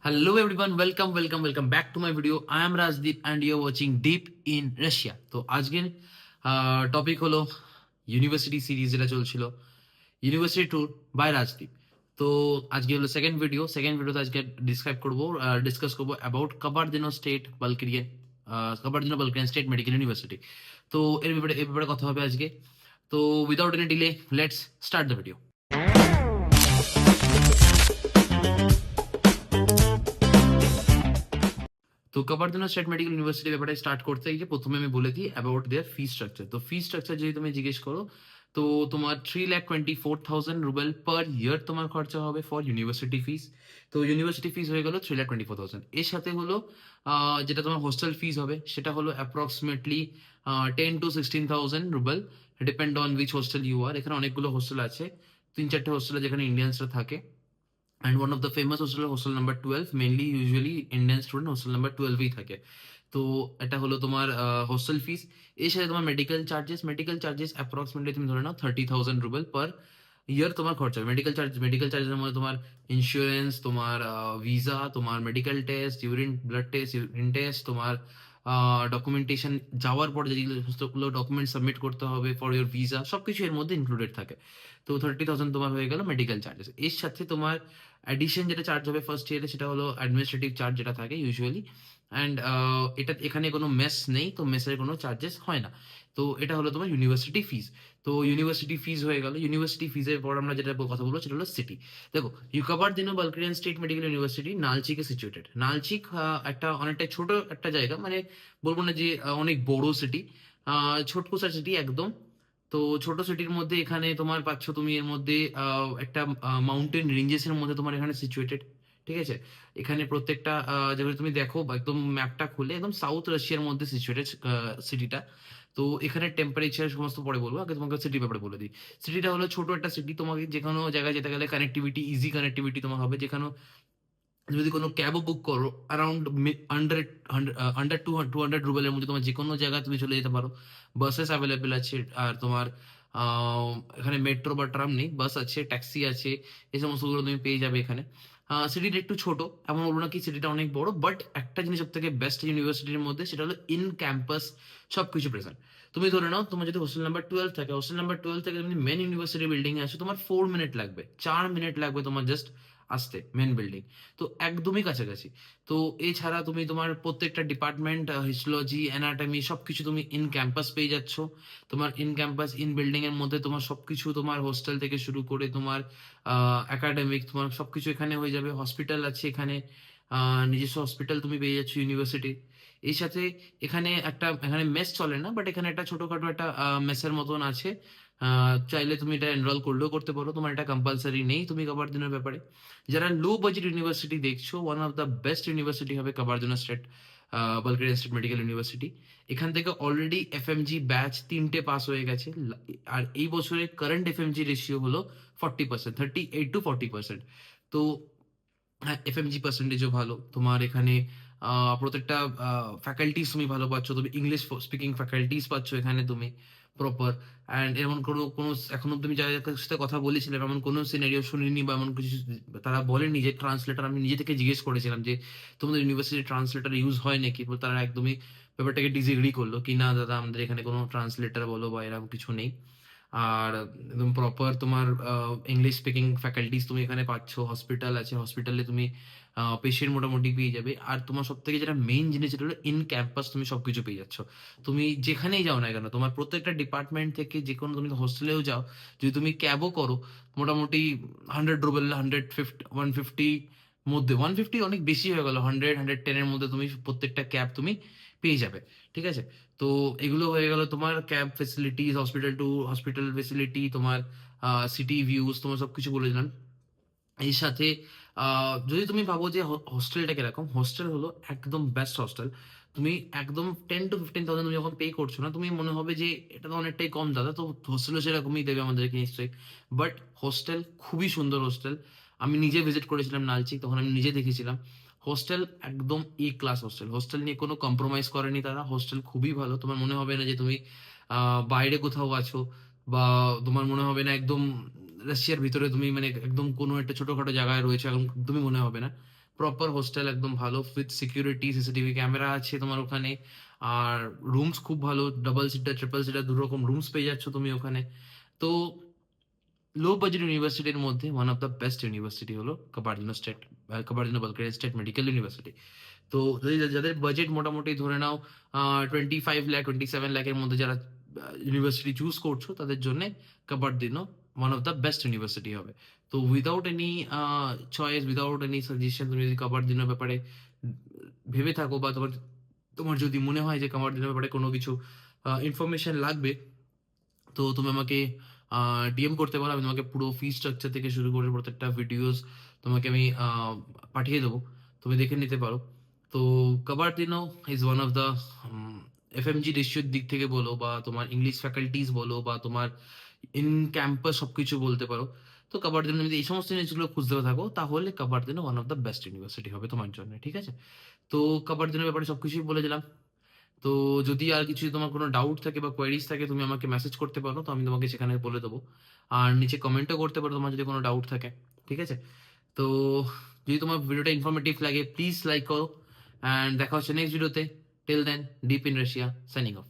Hello everyone, welcome back to my video. I am Rajdeep and you're watching Deep in Russia. তো আজকের topic হলো university series যেটা চলছিল, university tour by Rajdeep. তো আজকে হলো সেকেন্ড ভিডিওতে আজকে ডিসকাস করবো about Kabardino state Balkarian state medical university. তো এর ব্যাপারে কথা হবে আজকে। তো without any delay, let's start the video. তো কাবার্দিনো স্টেট মেডিকেল ইউনিভার্সিটি ব্যাপারে স্টার্ট করতে গিয়ে প্রথমে আমি বলে দিই অ্যাবাউট দেয়ার ফি স্ট্রাকচার। তো ফি স্ট্রাকচার যদি তুমি জিজ্ঞেস করো, তো তোমার 3,24,000 রুবেল পার ইয়ার তোমার খরচা হবে ফর ইউনিভার্সিটি ফিস। তো ইউনিভার্সিটি ফিস হয়ে গেল 3,24,000। এর সাথে হলো যেটা তোমার হোস্টেল ফিস হবে সেটা হলো approximately 10 to 16,000 rubles, depend on which hostel you are. এখানে অনেকগুলো হোস্টেল আছে, 3-4টে হোস্টেল যেখানে ইন্ডিয়ানসরা থাকে। And one of the famous hostel number 12, mainly usually Indian student hostel number 12 ই থাকে। তো এটা হলো তোমার হোস্টেল ফিস। এর সাথে তোমার মেডিকেল চার্জেস অ্যাপ্রক্সিমেটলি তুমি ধরে নাও 30,000 রুবেল পার ইয়ার তোমার খরচা হবে। মেডিকেল চার্জের মধ্যে তোমার ইন্স্যুরেন্স, তোমার ভিসা, তোমার মেডিকেল টেস্ট, ইউরিন টেস্ট, তোমার ডকুমেন্টেশন, যাওয়ার পর যেগুলো ডকুমেন্ট সাবমিট করতে হবে ফর ইউর ভিসা, সবকিছু এর মধ্যে ইনক্লুডেড থাকে। তো 30,000 তোমার হয়ে গেল মেডিকেল চার্জেস। এর সাথে তোমার অ্যাডিশন যেটা চার্জ হবে ফার্স্ট ইয়ারে সেটা হলো অ্যাডমিনিস্ট্রেটিভ চার্জ যেটা থাকে ইউজুয়ালি। অ্যান্ড এখানে কোনো মেস নেই, তো মেসের কোনো চার্জেস হয় না। তো এটা হলো তোমার ইউনিভার্সিটি ফিস। তো ইউনিভার্সিটি ফিস হয়ে গেল। ইউনিভার্সিটি ফিজের পর আমরা যেটা কথা বলবো সেটা হলো সিটি। দেখো, ইউকাবার্দিনো বালকেরিয়ান স্টেট মেডিকেল ইউনিভার্সিটি নালচিকে সিচুয়েটেড। নালচিক একটা অনেকটা ছোট একটা জায়গা, মানে বলবো না যে অনেক বড় সিটি, ছোট্ট সিটি একদম। তো ছোট সিটির মধ্যে এখানে তোমার পাচ্ছ তুমি এর মধ্যে একটা মাউন্টেন রেঞ্জেস এর মধ্যে তোমার এখানে সিচুয়েটেড। ঠিক আছে, এখানে প্রত্যেকটা যেগুলো তুমি দেখো বা একদম ম্যাপটা খুলে একদম সাউথ রাশিয়ার মধ্যে সিচুয়েটেড সিটিটা। তো এখানে টেম্পারেচার সমস্ত পরে বলবো, আগে তোমাকে সিটি ব্যাপারে বলে দিই। সিটিটা হলো ছোট একটা সিটি, তোমাকে যে কোনো জায়গায় যেতে গেলে ইজি কানেক্টিভিটি তোমার হবে। যেখানে যদি কোনো ক্যাবও বুক করো অ্যারাউন্ড হান্ড্রেড আন্ডার 200 রুবেলের মধ্যে তোমার যে কোনো জায়গায় তুমি চলে যেতে পারো। বাসেস অ্যাভেলেবেল আছে, আর তোমার এখানে মেট্রো বা ট্রাম নেই, বাস আছে, ট্যাক্সি আছে, এই সমস্তগুলো তুমি পেয়ে যাবে এখানে। সিটিটা একটু ছোট, এমন বলবো না কি সিটিটা অনেক বড়, বাট একটা জিনিস সব থেকে বেস্ট ইউনিভার্সিটির মধ্যে সেটা হলো ইন ক্যাম্পাস সবকিছু প্রেজেন্ট। তুমি ধরে নাও তোমার যদি হোস্টেল নাম্বার 12 থাকে, হোস্টেল নাম্বার 12 থেকে তুমি মেন ইউনিভার্সিটি বিল্ডিং এ আসো, তোমার 4 মিনিট লাগবে, 4 মিনিট লাগবে তোমার জাস্ট আসতে মেন বিল্ডিং। তো একদমই কাছাকাছি। তো এছাড়া তুমি তোমার প্রত্যেকটা ডিপার্টমেন্ট, হিস্টোলজি, অ্যানাটমি, সবকিছু তুমি ইন ক্যাম্পাস পেয়ে যাচ্ছ। তোমার ইন ক্যাম্পাস ইন বিল্ডিং এর মধ্যে তোমার সবকিছু, তোমার হোস্টেল থেকে শুরু করে তোমার একাডেমিক, তোমার সবকিছু এখানে হয়ে যাবে। হসপিটাল আছে এখানে, নিজস্ব হসপিটাল তুমি পেয়ে যাচ্ছ ইউনিভার্সিটি। এই সাথে এখানে মেস চলে না, বাট এখানে একটা ছোটখাটো একটা মেসের মতন আছে। চাইলে তুমি এটা এনরোল করলেও করতে পারো, তোমার এটা কম্পালসারি নেই তুমি কাবার্দিনোর ব্যাপারে। যারা লো বাজেট ইউনিভার্সিটি দেখছো, one of the best university হবে কাবার্দিনো স্টেট বালগেরিয়ান স্টেট মেডিকেল ইউনিভার্সিটি। এখান থেকে অলরেডি এফএমজি ব্যাচ 3টে পাস হয়ে গেছে। আর এই বছরের কারেন্ট এফএমজি রেশিও হলো 40%, 38 to 40%। তো হ্যাঁ, এফএমজি পার্সেন্টেজও ভালো তোমার এখানে। প্রত্যেকটা ফ্যাকাল্টিস তুমি ভালো পাচ্ছ, তুমি ইংলিশ স্পিকিং ফ্যাকাল্টিস পাচ্ছ এখানে তুমি প্রপার। অ্যান্ড এমন কোনো এখনো তুমি যাদের সাথে কথা বলেছিলাম এমন কোনো সিনারিও শুনিনি বা এমন কিছু তারা বলেনি যে ট্রান্সলেটার। আমি নিজে থেকে জিজ্ঞেস করেছিলাম যে তোমাদের ইউনিভার্সিটি ট্রান্সলেটার ইউজ হয় নাকি, তো তারা একদমই ব্যাপারটাকে ডিসএগ্রি করলো কি না দাদা, আমাদের এখানে কোনো ট্রান্সলেটার বলো বা এরকম কিছু নেই। আর একদম প্রপার তোমার ইংলিশ স্পিকিং ফ্যাকাল্টিস তুমি এখানে পাচ্ছ। হসপিটাল আছে, হসপিটালে তুমি পেশেন্ট মোটামুটি পেয়ে যাবে। আর তোমার সব থেকে যেটা মেইন জিনিস যেটা হলো ইন ক্যাম্পাস তুমি সবকিছু পেয়ে যাচ্ছ। তুমি যেখানেই যাও না কেন, তোমার প্রত্যেকটা ডিপার্টমেন্ট থেকে যে কোনো, তুমি হোস্টেলেও যাও, যদি তুমি ক্যাবও করো, মোটামুটি 100 রুবেল, 150 মধ্যে, 150 অনেক বেশি হয়ে গেল, 110-এর মধ্যে তুমি প্রত্যেকটা ক্যাব তুমি পেয়ে যাবে। ঠিক আছে, তো এগুলো হয়ে গেল তোমার cab facilities, hospital two hospital facility, তোমার সিটি ভিউজ, তোমার সবকিছু বলে দিলাম। এর সাথে যদি তুমি ভাবো যে হোস্টেলটা কিরকম, হোস্টেল হলো একদম বেস্ট হোস্টেল। তুমি একদম 10 to 15,000 তুমি যখন পে করছো না, তুমি মনে হবে যে এটা তো অনেকটাই কম দাদা, তো হোস্টেলও সেরকমই দেবে আমাদেরকে নিশ্চয়ই। বাট হোস্টেল খুবই সুন্দর হোস্টেল। আমি নিজে ভিজিট করেছিলাম নালচি, তখন আমি নিজে দেখেছিলাম। হোস্টেল একদম এ ক্লাস হোস্টেল, হোস্টেল নিয়ে কোনো কম্প্রোমাইজ করেনি তারা। হোস্টেল খুবই ভালো, তোমার মনে হবে না যে তুমি বাইরে কোথাও আছো, বা তোমার মনে হবে না একদম রাশিয়ার ভিতরে তুমি মানে একদম কোনো একটা ছোটখাটো জায়গায় রয়েছে, এখন তুমি মনে হবে না। প্রপার হোস্টেল একদম ভালো উইথ সিকিউরিটি, সিসিটিভি ক্যামেরা আছে তোমার ওখানে। আর রুমস খুব ভালো, ডাবল সিটার, ট্রিপল সিটার দুরকম রুমস পেয়ে যাচ্ছ তুমি ওখানে। তো লো বাজেট ইউনিভার্সিটির মধ্যে one of the best university হলো কাবার্দিনো বালকারিয়া স্টেট মেডিকেল ইউনিভার্সিটি। তো যদি যাদের বাজেট মোটামুটি ধরে নাও 25 লাখ 27 লাখের মধ্যে যারা ইউনিভার্সিটি চুজ করছো, তাদের জন্য Kabardino one of the best university হবে। তো without any choice, without any suggestion, তুমি যদি কাবার্দিনোর ব্যাপারে ভেবে থাকো, বা তোমার তোমার যদি মনে হয় যে কাবার্দিনোর ব্যাপারে কোনো কিছু ইনফরমেশন লাগবে, তো তুমি আমাকে ডিএম করতে পারো। আমি তোমাকে পুরো ফি স্ট্রাকচার থেকে শুরু করে প্রত্যেকটা ভিডিওস তোমাকে আমি পাঠিয়ে দেবো, তুমি দেখে নিতে পারো। তো Kabardino is one of the FMG রেশিওর দিক থেকে বলো, বা তোমার ইংলিশ ফ্যাকাল্টিস বলো, বা তোমার ইন ক্যাম্পাস সবকিছু বলতে পারো। তো কাবার্দিনো যদি এই সমস্ত জিনিসগুলো খুঁজতে থাকো, তাহলে Kabardino one of the best university হবে তোমার জন্য, ঠিক আছে? তো কাবার্দিনোর ব্যাপারে সবকিছুই বলে দিলাম। তো যদি আর কিছু তোমার কোনো ডাউট থাকে বা কোয়েরিজ থাকে, তুমি আমাকে মেসেজ করতে পারো, তো আমি তোমাকে সেখানে বলে দেবো। আর নিচে কমেন্টও করতে পারো তোমার যদি কোনো ডাউট থাকে, ঠিক আছে? তো যদি তোমার ভিডিওটা ইনফরমেটিভ লাগে, প্লিজ লাইক করো। অ্যান্ড দেখা হচ্ছে নেক্সট ভিডিওতে। Till then, deep in Russia, signing of.